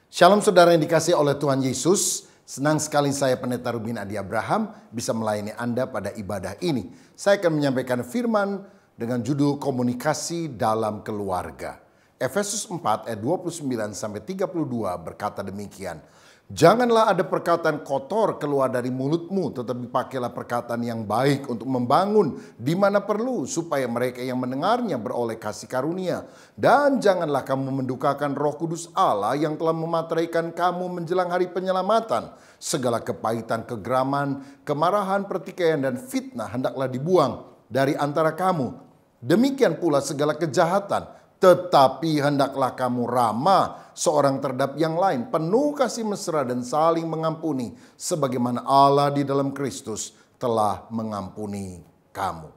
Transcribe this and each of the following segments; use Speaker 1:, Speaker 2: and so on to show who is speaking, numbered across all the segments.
Speaker 1: Shalom saudara yang dikasihi oleh Tuhan Yesus. Senang sekali saya Pendeta Ruben Adi Abraham bisa melayani Anda pada ibadah ini. Saya akan menyampaikan firman dengan judul komunikasi dalam keluarga. Efesus 4 ayat 29 sampai 32 berkata demikian. Janganlah ada perkataan kotor keluar dari mulutmu, tetapi pakailah perkataan yang baik untuk membangun di mana perlu, supaya mereka yang mendengarnya beroleh kasih karunia. Dan janganlah kamu mendukakan Roh Kudus Allah yang telah memateraikan kamu menjelang hari penyelamatan. Segala kepahitan, kegeraman, kemarahan, pertikaian, dan fitnah hendaklah dibuang dari antara kamu. Demikian pula segala kejahatan. Tetapi hendaklah kamu ramah seorang terhadap yang lain, penuh kasih mesra dan saling mengampuni, sebagaimana Allah di dalam Kristus telah mengampuni kamu.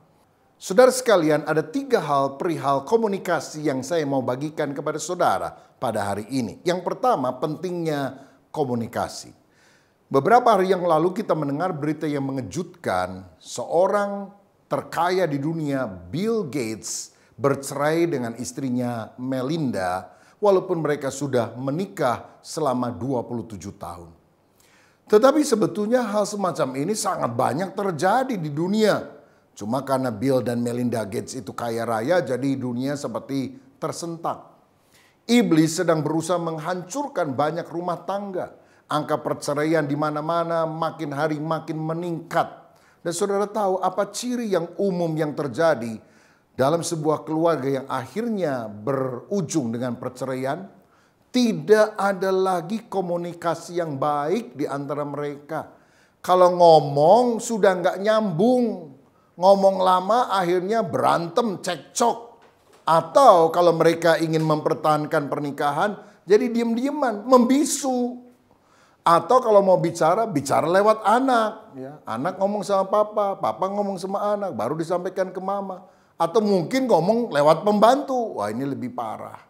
Speaker 1: Saudara sekalian, ada 3 hal perihal komunikasi yang saya mau bagikan kepada saudara pada hari ini. Yang pertama, pentingnya komunikasi. Beberapa hari yang lalu kita mendengar berita yang mengejutkan, seorang terkaya di dunia, Bill Gates, bercerai dengan istrinya Melinda, walaupun mereka sudah menikah selama 27 tahun. Tetapi sebetulnya hal semacam ini sangat banyak terjadi di dunia. Cuma karena Bill dan Melinda Gates itu kaya raya, jadi dunia seperti tersentak. Iblis sedang berusaha menghancurkan banyak rumah tangga. Angka perceraian di mana-mana makin hari makin meningkat. Dan saudara tahu apa ciri yang umum yang terjadi dalam sebuah keluarga yang akhirnya berujung dengan perceraian? Tidak ada lagi komunikasi yang baik di antara mereka. Kalau ngomong sudah nggak nyambung. Ngomong lama akhirnya berantem, cekcok. Atau kalau mereka ingin mempertahankan pernikahan, jadi diem-dieman, membisu. Atau kalau mau bicara, bicara lewat anak. Ya. Anak ngomong sama papa, papa ngomong sama anak, baru disampaikan ke mama. Atau mungkin ngomong lewat pembantu. Wah, ini lebih parah.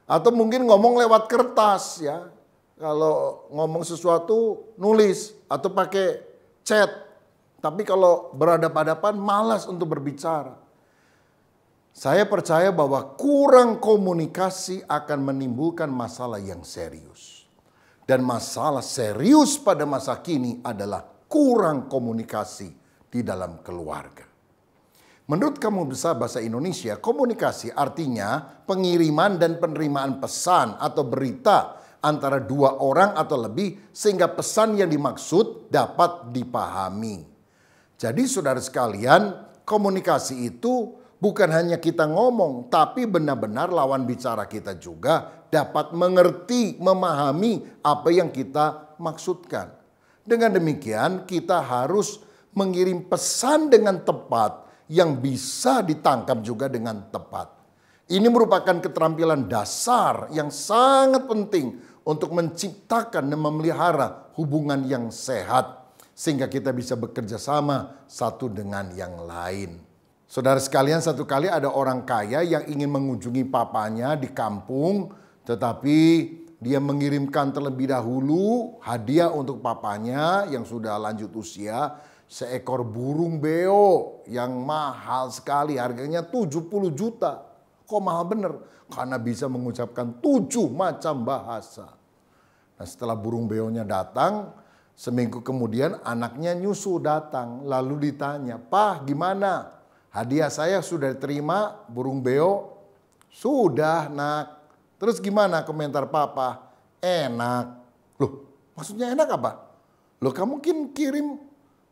Speaker 1: Atau mungkin ngomong lewat kertas ya. Kalau ngomong sesuatu nulis atau pakai chat. Tapi kalau berhadapan-hadapan malas untuk berbicara. Saya percaya bahwa kurang komunikasi akan menimbulkan masalah yang serius. Dan masalah serius pada masa kini adalah kurang komunikasi di dalam keluarga. Menurut Kamus Besar Bahasa Indonesia, komunikasi artinya pengiriman dan penerimaan pesan atau berita antara 2 orang atau lebih sehingga pesan yang dimaksud dapat dipahami. Jadi saudara sekalian, komunikasi itu bukan hanya kita ngomong, tapi benar-benar lawan bicara kita juga dapat mengerti, memahami apa yang kita maksudkan. Dengan demikian kita harus mengirim pesan dengan tepat yang bisa ditangkap juga dengan tepat. Ini merupakan keterampilan dasar yang sangat penting untuk menciptakan dan memelihara hubungan yang sehat. Sehingga kita bisa bekerja sama satu dengan yang lain. Saudara sekalian, satu kali ada orang kaya yang ingin mengunjungi papanya di kampung. Tetapi dia mengirimkan terlebih dahulu hadiah untuk papanya yang sudah lanjut usia. Seekor burung beo yang mahal sekali, harganya 70 juta. Kok mahal bener? Karena bisa mengucapkan 7 macam bahasa. Nah, setelah burung beonya datang, seminggu kemudian anaknya nyusul datang. Lalu ditanya, "Pak, gimana? Hadiah saya sudah diterima, burung beo?" "Sudah, nak." "Terus gimana komentar papa?" "Enak." "Loh, maksudnya enak apa?" "Loh, kamu mungkin kirim,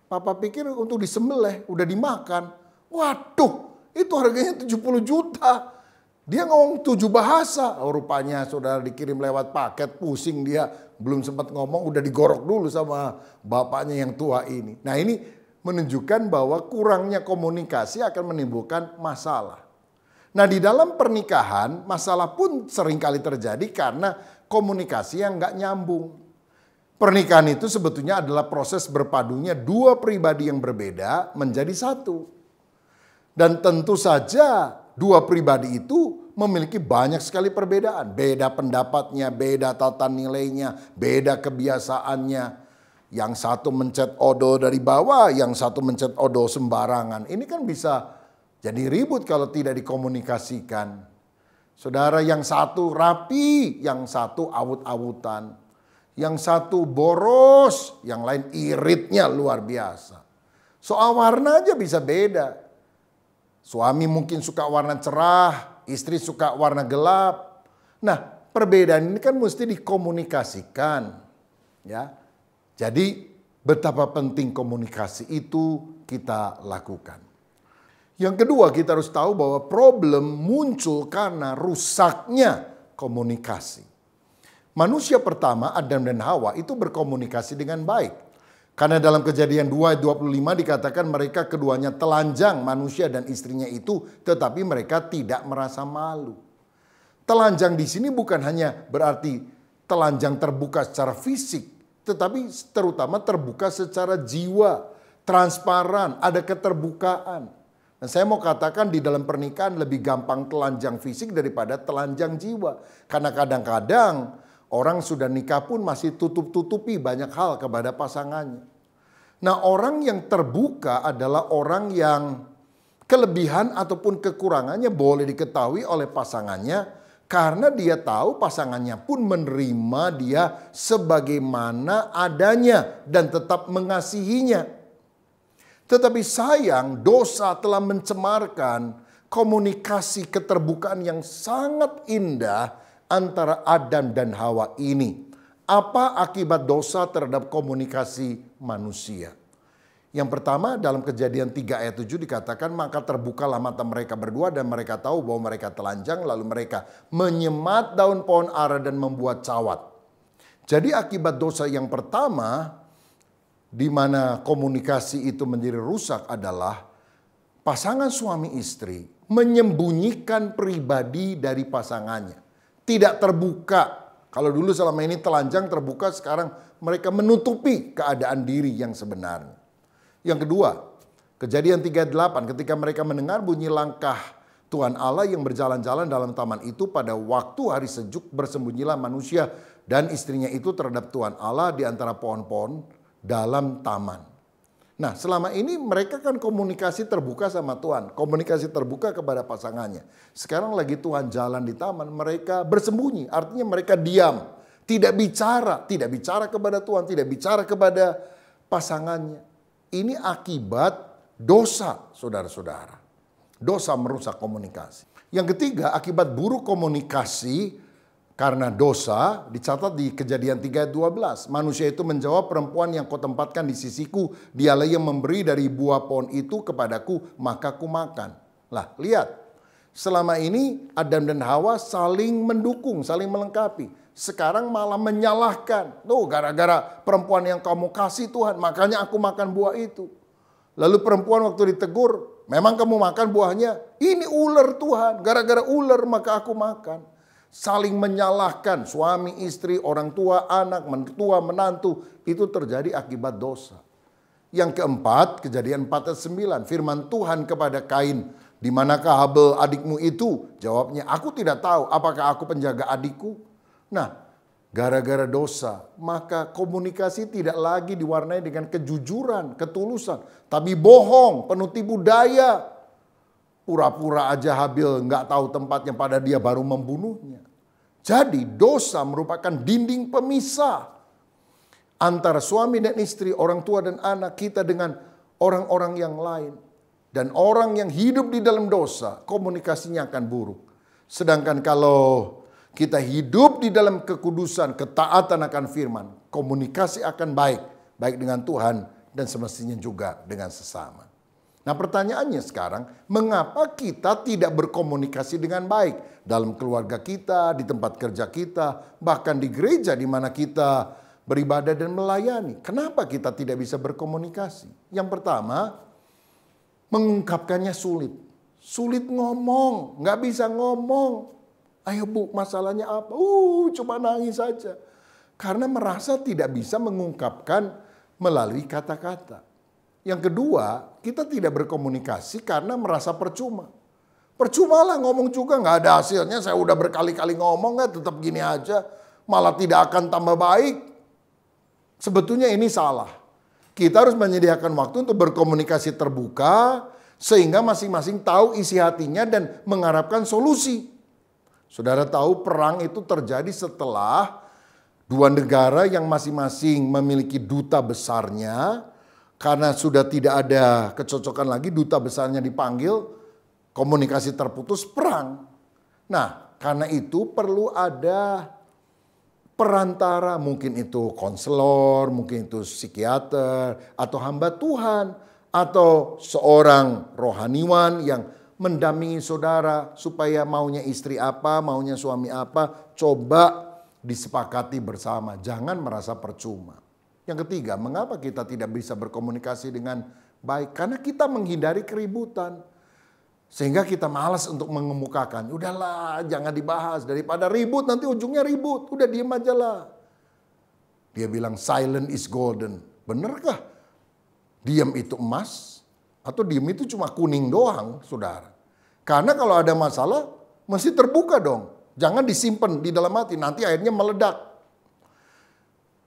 Speaker 1: papa pikir untuk disembelih, udah dimakan." "Waduh, itu harganya 70 juta. Dia ngomong 7 bahasa. Oh, rupanya saudara dikirim lewat paket, pusing dia. Belum sempat ngomong, udah digorok dulu sama bapaknya yang tua ini. Nah, ini menunjukkan bahwa kurangnya komunikasi akan menimbulkan masalah. Nah, di dalam pernikahan, masalah pun seringkali terjadi karena komunikasi yang nggak nyambung. Pernikahan itu sebetulnya adalah proses berpadunya 2 pribadi yang berbeda menjadi satu. Dan tentu saja 2 pribadi itu memiliki banyak sekali perbedaan. Beda pendapatnya, beda tata nilainya, beda kebiasaannya. Yang satu mencet odol dari bawah, yang satu mencet odol sembarangan. Ini kan bisa jadi ribut kalau tidak dikomunikasikan. Saudara, yang satu rapi, yang satu awut-awutan. Yang satu boros, yang lain iritnya luar biasa. Soal warna aja bisa beda. Suami mungkin suka warna cerah, istri suka warna gelap. Nah, perbedaan ini kan mesti dikomunikasikan. Ya. Jadi betapa penting komunikasi itu kita lakukan. Yang kedua, kita harus tahu bahwa problem muncul karena rusaknya komunikasi. Manusia pertama, Adam dan Hawa, itu berkomunikasi dengan baik. Karena dalam Kejadian 2 ayat 25 dikatakan mereka keduanya telanjang, manusia dan istrinya itu, tetapi mereka tidak merasa malu. Telanjang di sini bukan hanya berarti telanjang terbuka secara fisik, tetapi terutama terbuka secara jiwa, transparan, ada keterbukaan. Dan saya mau katakan di dalam pernikahan lebih gampang telanjang fisik daripada telanjang jiwa. Karena kadang-kadang orang sudah nikah pun masih tutup-tutupi banyak hal kepada pasangannya. Nah, orang yang terbuka adalah orang yang kelebihan ataupun kekurangannya boleh diketahui oleh pasangannya. Karena dia tahu pasangannya pun menerima dia sebagaimana adanya dan tetap mengasihinya. Tetapi sayang, dosa telah mencemarkan komunikasi keterbukaan yang sangat indah antara Adam dan Hawa ini. Apa akibat dosa terhadap komunikasi manusia? Yang pertama, dalam Kejadian 3 ayat 7 dikatakan, maka terbukalah mata mereka berdua dan mereka tahu bahwa mereka telanjang, lalu mereka menyemat daun pohon ara dan membuat cawat. Jadi akibat dosa yang pertama, di mana komunikasi itu menjadi rusak adalah pasangan suami istri menyembunyikan pribadi dari pasangannya. Tidak terbuka. Kalau dulu selama ini telanjang terbuka, sekarang mereka menutupi keadaan diri yang sebenarnya. Yang kedua, Kejadian 3:8 ketika mereka mendengar bunyi langkah Tuhan Allah yang berjalan-jalan dalam taman itu pada waktu hari sejuk, bersembunyilah manusia dan istrinya itu terhadap Tuhan Allah di antara pohon-pohon dalam taman. Nah, selama ini mereka kan komunikasi terbuka sama Tuhan, komunikasi terbuka kepada pasangannya. Sekarang lagi Tuhan jalan di taman, mereka bersembunyi, artinya mereka diam, tidak bicara kepada Tuhan, tidak bicara kepada pasangannya. Ini akibat dosa, saudara-saudara. Dosa merusak komunikasi. Yang ketiga, akibat buruk komunikasi karena dosa dicatat di Kejadian 3 ayat 12. Manusia itu menjawab, perempuan yang kau tempatkan di sisiku, dialah yang memberi dari buah pohon itu kepadaku, maka ku makan. Lah, lihat. Selama ini Adam dan Hawa saling mendukung, saling melengkapi. Sekarang malah menyalahkan. Tuh, gara-gara perempuan yang kamu kasih Tuhan, makanya aku makan buah itu. Lalu perempuan waktu ditegur, memang kamu makan buahnya? Ini ular Tuhan, gara-gara ular maka aku makan. Saling menyalahkan suami, istri, orang tua, anak, mertua, menantu. Itu terjadi akibat dosa. Yang keempat, Kejadian 4 ayat 9. Firman Tuhan kepada Kain, di manakah Habel adikmu itu? Jawabnya, aku tidak tahu. Apakah aku penjaga adikku? Nah, gara-gara dosa, maka komunikasi tidak lagi diwarnai dengan kejujuran, ketulusan. Tapi bohong, penuh tipu daya. Pura-pura aja Habil nggak tahu tempatnya, pada dia baru membunuhnya. Jadi dosa merupakan dinding pemisah antara suami dan istri, orang tua dan anak, kita dengan orang-orang yang lain. Dan orang yang hidup di dalam dosa, komunikasinya akan buruk. Sedangkan kalau kita hidup di dalam kekudusan, ketaatan akan firman, komunikasi akan baik. Baik dengan Tuhan dan semestinya juga dengan sesama. Nah, pertanyaannya sekarang, mengapa kita tidak berkomunikasi dengan baik dalam keluarga kita, di tempat kerja kita, bahkan di gereja di mana kita beribadah dan melayani? Kenapa kita tidak bisa berkomunikasi? Yang pertama, mengungkapkannya sulit. Sulit ngomong, nggak bisa ngomong. Ayo Bu, masalahnya apa? Cuma nangis saja. Karena merasa tidak bisa mengungkapkan melalui kata-kata. Yang kedua, kita tidak berkomunikasi karena merasa percuma. Percuma lah ngomong juga, nggak ada hasilnya. Saya udah berkali-kali ngomong, tetap gini aja. Malah tidak akan tambah baik. Sebetulnya ini salah. Kita harus menyediakan waktu untuk berkomunikasi terbuka, sehingga masing-masing tahu isi hatinya dan mengharapkan solusi. Saudara tahu perang itu terjadi setelah dua negara yang masing-masing memiliki duta besarnya. Karena sudah tidak ada kecocokan lagi, duta besarnya dipanggil, komunikasi terputus, perang. Nah, karena itu perlu ada perantara, mungkin itu konselor, mungkin itu psikiater, atau hamba Tuhan, atau seorang rohaniwan yang mendampingi saudara supaya maunya istri apa, maunya suami apa, coba disepakati bersama, jangan merasa percuma. Yang ketiga, mengapa kita tidak bisa berkomunikasi dengan baik? Karena kita menghindari keributan. Sehingga kita malas untuk mengemukakan. Udahlah, jangan dibahas. Daripada ribut, nanti ujungnya ribut. Udah diem aja lah. Dia bilang silent is golden. Benarkah diam itu emas? Atau diam itu cuma kuning doang, saudara? Karena kalau ada masalah, mesti terbuka dong. Jangan disimpan di dalam hati, nanti akhirnya meledak.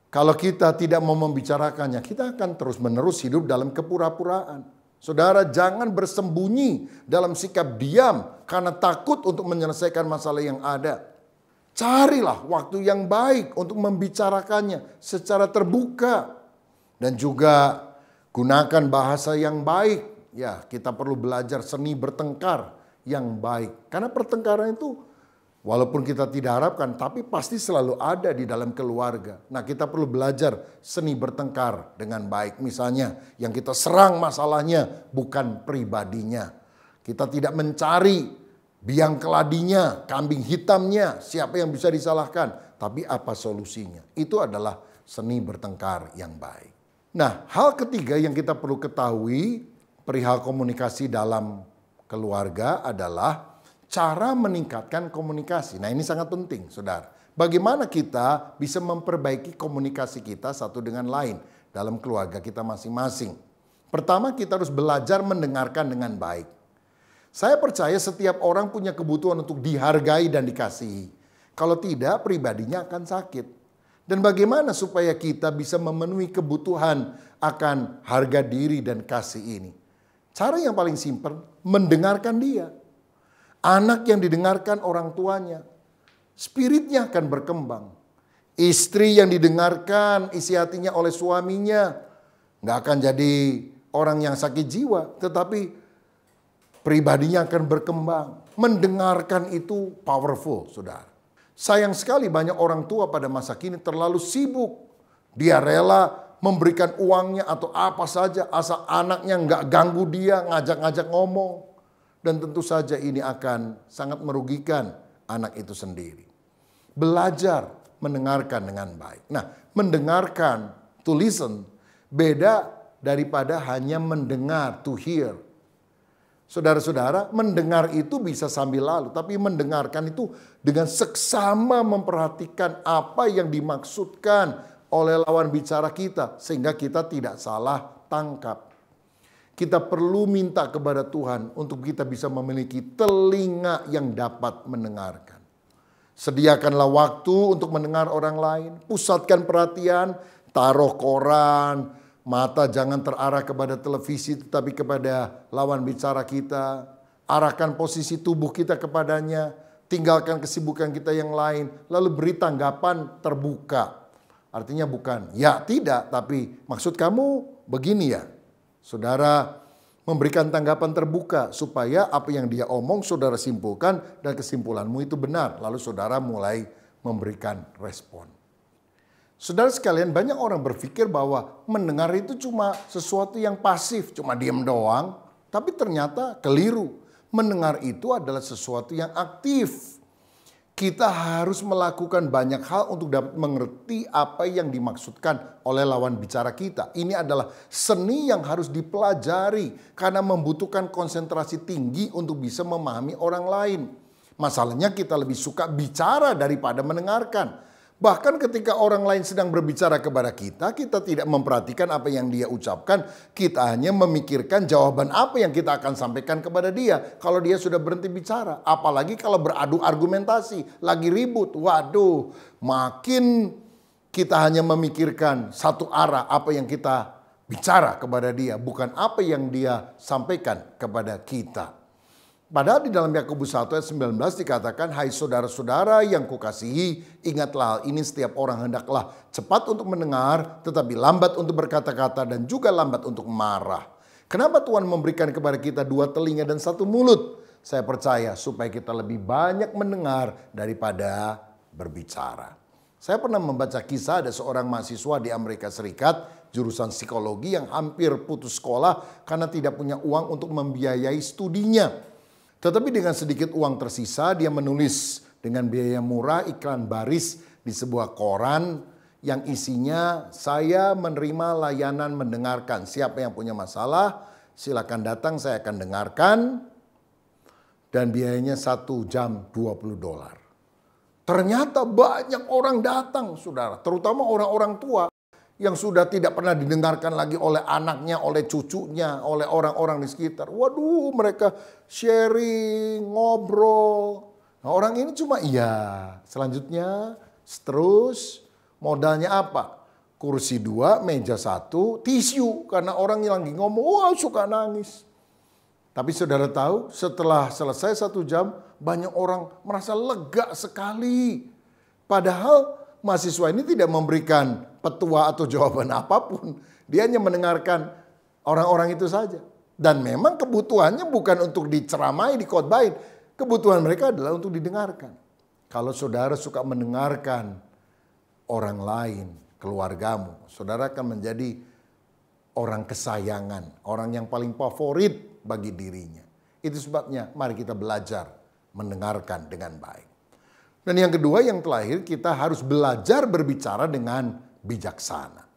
Speaker 1: Kalau kita tidak mau membicarakannya, kita akan terus-menerus hidup dalam kepura-puraan. Saudara, jangan bersembunyi dalam sikap diam karena takut untuk menyelesaikan masalah yang ada. Carilah waktu yang baik untuk membicarakannya secara terbuka. Dan juga gunakan bahasa yang baik. Ya, kita perlu belajar seni bertengkar yang baik. Karena pertengkaran itu walaupun kita tidak harapkan, tapi pasti selalu ada di dalam keluarga. Nah, kita perlu belajar seni bertengkar dengan baik. Misalnya, yang kita serang masalahnya bukan pribadinya. Kita tidak mencari biang keladinya, kambing hitamnya, siapa yang bisa disalahkan. Tapi apa solusinya? Itu adalah seni bertengkar yang baik. Nah, hal ketiga yang kita perlu ketahui perihal komunikasi dalam keluarga adalah cara meningkatkan komunikasi. Nah, ini sangat penting, saudara. Bagaimana kita bisa memperbaiki komunikasi kita satu dengan lain dalam keluarga kita masing-masing. Pertama, kita harus belajar mendengarkan dengan baik. Saya percaya setiap orang punya kebutuhan untuk dihargai dan dikasihi. Kalau tidak, pribadinya akan sakit. Dan bagaimana supaya kita bisa memenuhi kebutuhan akan harga diri dan kasih ini? Cara yang paling simpel, mendengarkan dia. Anak yang didengarkan orang tuanya, spiritnya akan berkembang. Istri yang didengarkan isi hatinya oleh suaminya, nggak akan jadi orang yang sakit jiwa, tetapi pribadinya akan berkembang. Mendengarkan itu powerful, saudara. Sayang sekali banyak orang tua pada masa kini terlalu sibuk. Dia rela memberikan uangnya atau apa saja asal anaknya nggak ganggu dia, ngajak-ngajak ngomong. Dan tentu saja ini akan sangat merugikan anak itu sendiri. Belajar mendengarkan dengan baik. Nah, mendengarkan, to listen, beda daripada hanya mendengar, to hear. Saudara-saudara, mendengar itu bisa sambil lalu. Tapi mendengarkan itu dengan seksama memperhatikan apa yang dimaksudkan oleh lawan bicara kita. Sehingga kita tidak salah tangkap. Kita perlu minta kepada Tuhan untuk kita bisa memiliki telinga yang dapat mendengarkan. Sediakanlah waktu untuk mendengar orang lain. Pusatkan perhatian, taruh koran, mata jangan terarah kepada televisi tetapi kepada lawan bicara kita. Arahkan posisi tubuh kita kepadanya. Tinggalkan kesibukan kita yang lain. Lalu beri tanggapan terbuka. Artinya bukan ya tidak, tapi maksud kamu begini ya. Saudara memberikan tanggapan terbuka supaya apa yang dia omong saudara simpulkan dan kesimpulanmu itu benar. Lalu saudara mulai memberikan respon. Saudara sekalian, banyak orang berpikir bahwa mendengar itu cuma sesuatu yang pasif, cuma diam doang. Tapi ternyata keliru. Mendengar itu adalah sesuatu yang aktif. Kita harus melakukan banyak hal untuk dapat mengerti apa yang dimaksudkan oleh lawan bicara kita. Ini adalah seni yang harus dipelajari karena membutuhkan konsentrasi tinggi untuk bisa memahami orang lain. Masalahnya kita lebih suka bicara daripada mendengarkan. Bahkan ketika orang lain sedang berbicara kepada kita, kita tidak memperhatikan apa yang dia ucapkan. Kita hanya memikirkan jawaban apa yang kita akan sampaikan kepada dia. Kalau dia sudah berhenti bicara. Apalagi kalau beradu argumentasi, lagi ribut. Waduh, makin kita hanya memikirkan satu arah apa yang kita bicara kepada dia. Bukan apa yang dia sampaikan kepada kita. Padahal di dalam Yakobus 1 ayat 19 dikatakan, hai saudara-saudara yang kukasihi, ingatlah hal ini, setiap orang hendaklah cepat untuk mendengar, tetapi lambat untuk berkata-kata dan juga lambat untuk marah. Kenapa Tuhan memberikan kepada kita 2 telinga dan 1 mulut? Saya percaya supaya kita lebih banyak mendengar daripada berbicara. Saya pernah membaca kisah ada seorang mahasiswa di Amerika Serikat, jurusan psikologi, yang hampir putus sekolah karena tidak punya uang untuk membiayai studinya. Tetapi dengan sedikit uang tersisa, dia menulis dengan biaya murah iklan baris di sebuah koran yang isinya, saya menerima layanan mendengarkan. Siapa yang punya masalah, silakan datang, saya akan dengarkan. Dan biayanya 1 jam $20. Ternyata banyak orang datang, saudara. Terutama orang-orang tua yang sudah tidak pernah didengarkan lagi oleh anaknya, oleh cucunya, oleh orang-orang di sekitar. Waduh, mereka sharing, ngobrol. Nah, orang ini cuma selanjutnya terus modalnya apa? Kursi 2, meja 1, tisu. Karena orang yang lagi ngomong, suka nangis. Tapi saudara tahu, setelah selesai 1 jam, banyak orang merasa lega sekali. Padahal mahasiswa ini tidak memberikan petua atau jawaban apapun. Dia hanya mendengarkan orang-orang itu saja. Dan memang kebutuhannya bukan untuk diceramai, dikhotbahin. Kebutuhan mereka adalah untuk didengarkan. Kalau saudara suka mendengarkan orang lain, keluargamu, saudara akan menjadi orang kesayangan, orang yang paling favorit bagi dirinya. Itu sebabnya mari kita belajar mendengarkan dengan baik. Dan yang kedua, yang terakhir, kita harus belajar berbicara dengan bijaksana.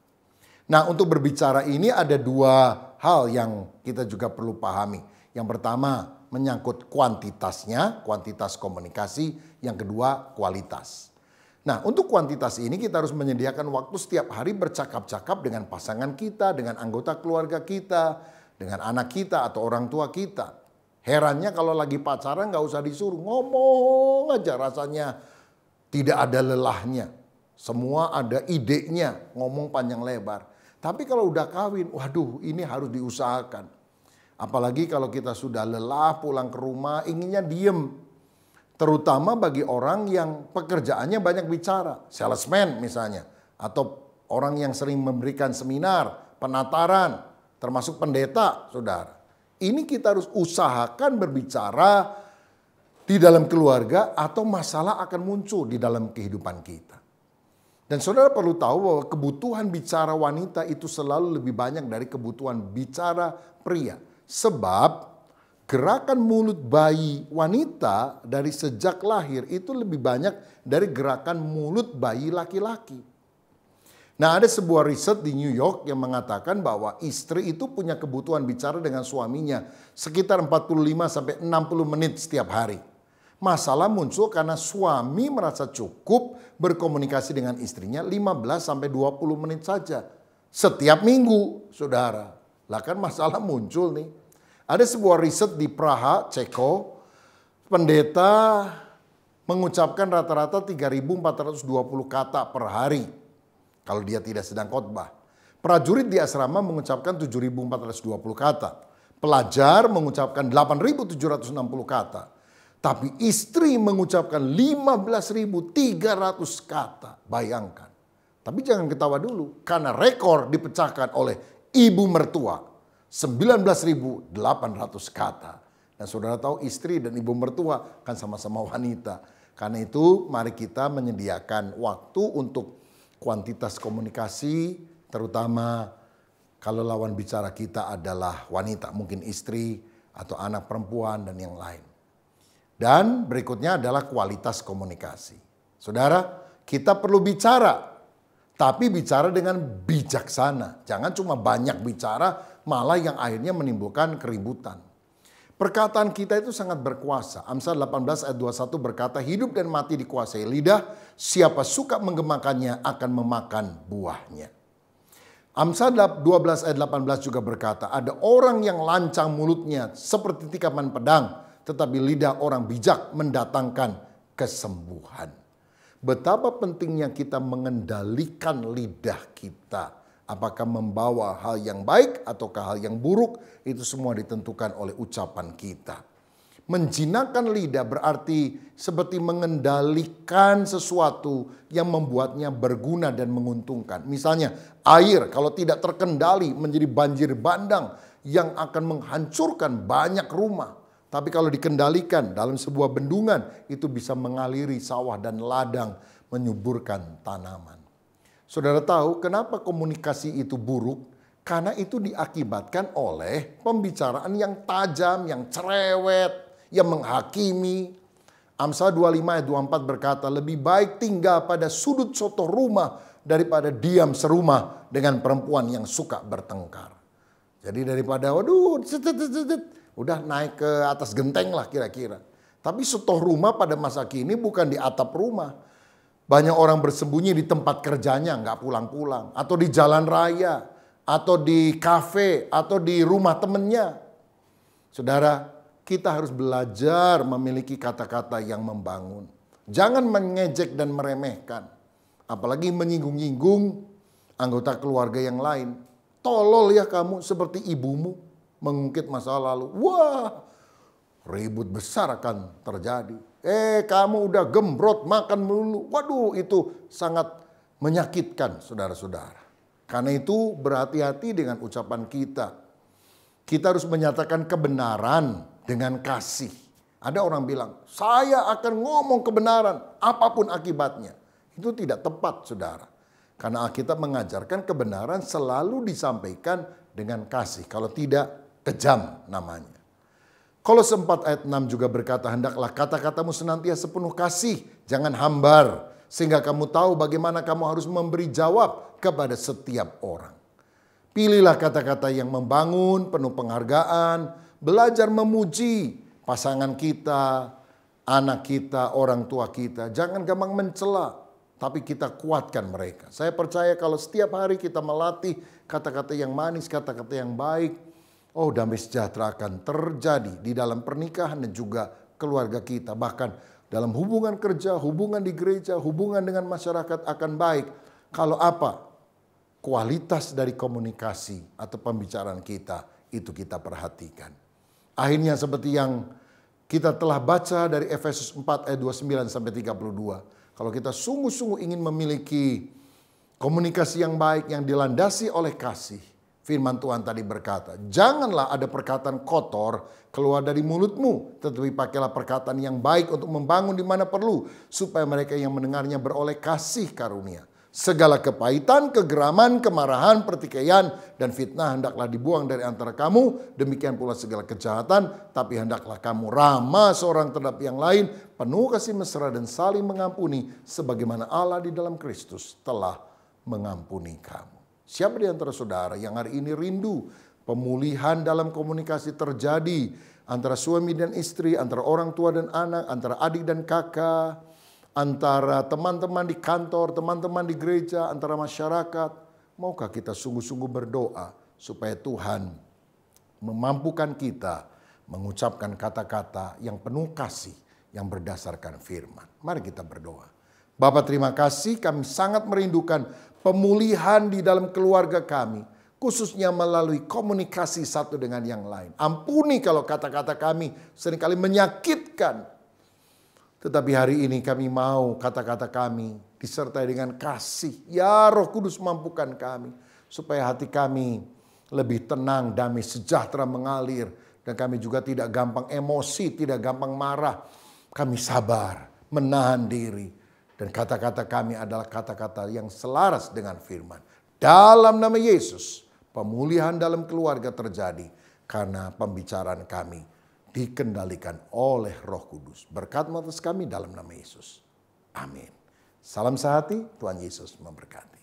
Speaker 1: Nah, untuk berbicara ini ada 2 hal yang kita juga perlu pahami. Yang pertama, menyangkut kuantitasnya, kuantitas komunikasi. Yang kedua, kualitas. Nah, untuk kuantitas ini kita harus menyediakan waktu setiap hari bercakap-cakap dengan pasangan kita, dengan anggota keluarga kita, dengan anak kita atau orang tua kita. Herannya kalau lagi pacaran nggak usah disuruh, ngomong aja rasanya tidak ada lelahnya. Semua ada idenya, ngomong panjang lebar. Tapi kalau udah kawin, waduh, ini harus diusahakan. Apalagi kalau kita sudah lelah pulang ke rumah, inginnya diem. Terutama bagi orang yang pekerjaannya banyak bicara, salesman misalnya, atau orang yang sering memberikan seminar, penataran, termasuk pendeta, saudara. Ini kita harus usahakan berbicara di dalam keluarga atau masalah akan muncul di dalam kehidupan kita. Dan saudara perlu tahu bahwa kebutuhan bicara wanita itu selalu lebih banyak dari kebutuhan bicara pria. Sebab gerakan mulut bayi wanita dari sejak lahir itu lebih banyak dari gerakan mulut bayi laki-laki. Nah, ada sebuah riset di New York yang mengatakan bahwa istri itu punya kebutuhan bicara dengan suaminya sekitar 45-60 menit setiap hari. Masalah muncul karena suami merasa cukup berkomunikasi dengan istrinya 15-20 menit saja setiap minggu, saudara. Lah kan masalah muncul nih. Ada sebuah riset di Praha, Ceko, pendeta mengucapkan rata-rata 3.420 kata per hari kalau dia tidak sedang khotbah. Prajurit di asrama mengucapkan 7.420 kata. Pelajar mengucapkan 8.760 kata. Tapi istri mengucapkan 15.300 kata. Bayangkan. Tapi jangan ketawa dulu. Karena rekor dipecahkan oleh ibu mertua. 19.800 kata. Dan saudara tahu istri dan ibu mertua kan sama-sama wanita. Karena itu mari kita menyediakan waktu untuk kuantitas komunikasi. Terutama kalau lawan bicara kita adalah wanita. Mungkin istri atau anak perempuan dan yang lain. Dan berikutnya adalah kualitas komunikasi. Saudara, kita perlu bicara, tapi bicara dengan bijaksana. Jangan cuma banyak bicara, malah yang akhirnya menimbulkan keributan. Perkataan kita itu sangat berkuasa. Amsal 18 ayat 21 berkata, hidup dan mati dikuasai lidah, siapa suka menggemakannya akan memakan buahnya. Amsal 12 ayat 18 juga berkata, ada orang yang lancang mulutnya seperti tikaman pedang, tetapi lidah orang bijak mendatangkan kesembuhan. Betapa pentingnya kita mengendalikan lidah kita. Apakah membawa hal yang baik ataukah hal yang buruk, itu semua ditentukan oleh ucapan kita. Menjinakkan lidah berarti seperti mengendalikan sesuatu yang membuatnya berguna dan menguntungkan. Misalnya air kalau tidak terkendali menjadi banjir bandang yang akan menghancurkan banyak rumah. Tapi kalau dikendalikan dalam sebuah bendungan itu bisa mengaliri sawah dan ladang, menyuburkan tanaman. Saudara tahu kenapa komunikasi itu buruk? Karena itu diakibatkan oleh pembicaraan yang tajam, yang cerewet, yang menghakimi. Amsal 25 ayat 24 berkata, lebih baik tinggal pada sudut soto rumah daripada diam serumah dengan perempuan yang suka bertengkar. Jadi daripada udah naik ke atas genteng lah kira-kira. Tapi soto rumah pada masa kini bukan di atap rumah. Banyak orang bersembunyi di tempat kerjanya nggak pulang-pulang. Atau di jalan raya. Atau di kafe. Atau di rumah temennya. Saudara, kita harus belajar memiliki kata-kata yang membangun. Jangan mengejek dan meremehkan. Apalagi menyinggung-nyinggung anggota keluarga yang lain. Tolol ya kamu seperti ibumu mengungkit masa lalu. Wah, ribut besar akan terjadi. Kamu udah gembrot makan melulu. Waduh, itu sangat menyakitkan saudara-saudara. Karena itu berhati-hati dengan ucapan kita. Kita harus menyatakan kebenaran dengan kasih. Ada orang bilang, saya akan ngomong kebenaran apapun akibatnya. Itu tidak tepat saudara. Karena Alkitab mengajarkan kebenaran selalu disampaikan dengan kasih. Kalau tidak, kejam namanya. Kolose 4 ayat 6 juga berkata, hendaklah kata-katamu senantiasa penuh kasih, jangan hambar. Sehingga kamu tahu bagaimana kamu harus memberi jawab kepada setiap orang. Pilihlah kata-kata yang membangun, penuh penghargaan, belajar memuji pasangan kita, anak kita, orang tua kita. Jangan gampang mencela, tapi kita kuatkan mereka. Saya percaya kalau setiap hari kita melatih kata-kata yang manis, kata-kata yang baik, damai sejahtera akan terjadi di dalam pernikahan dan juga keluarga kita. Bahkan dalam hubungan kerja, hubungan di gereja, hubungan dengan masyarakat akan baik. Kalau apa? Kualitas dari komunikasi atau pembicaraan kita itu kita perhatikan. Akhirnya seperti yang kita telah baca dari Efesus 4 ayat 29 sampai 32. Kalau kita sungguh-sungguh ingin memiliki komunikasi yang baik yang dilandasi oleh kasih. Firman Tuhan tadi berkata, janganlah ada perkataan kotor keluar dari mulutmu. Tetapi pakailah perkataan yang baik untuk membangun di mana perlu. Supaya mereka yang mendengarnya beroleh kasih karunia. Segala kepahitan, kegeraman, kemarahan, pertikaian, dan fitnah hendaklah dibuang dari antara kamu. Demikian pula segala kejahatan. Tapi hendaklah kamu ramah seorang terhadap yang lain. Penuh kasih mesra dan saling mengampuni. Sebagaimana Allah di dalam Kristus telah mengampuni kamu. Siapa di antara saudara yang hari ini rindu pemulihan dalam komunikasi terjadi antara suami dan istri, antara orang tua dan anak, antara adik dan kakak, antara teman-teman di kantor, teman-teman di gereja, antara masyarakat. Maukah kita sungguh-sungguh berdoa supaya Tuhan memampukan kita mengucapkan kata-kata yang penuh kasih yang berdasarkan firman. Mari kita berdoa. Bapa, terima kasih, kami sangat merindukan pemulihan di dalam keluarga kami, khususnya melalui komunikasi satu dengan yang lain. Ampuni kalau kata-kata kami seringkali menyakitkan. Tetapi hari ini kami mau kata-kata kami disertai dengan kasih. Ya Roh Kudus mampukan kami, supaya hati kami lebih tenang, damai, sejahtera mengalir. Dan kami juga tidak gampang emosi, tidak gampang marah. Kami sabar, menahan diri. Dan kata-kata kami adalah kata-kata yang selaras dengan firman. Dalam nama Yesus, pemulihan dalam keluarga terjadi karena pembicaraan kami dikendalikan oleh Roh Kudus. Berkat atas kami dalam nama Yesus. Amin. Salam sehati, Tuhan Yesus memberkati.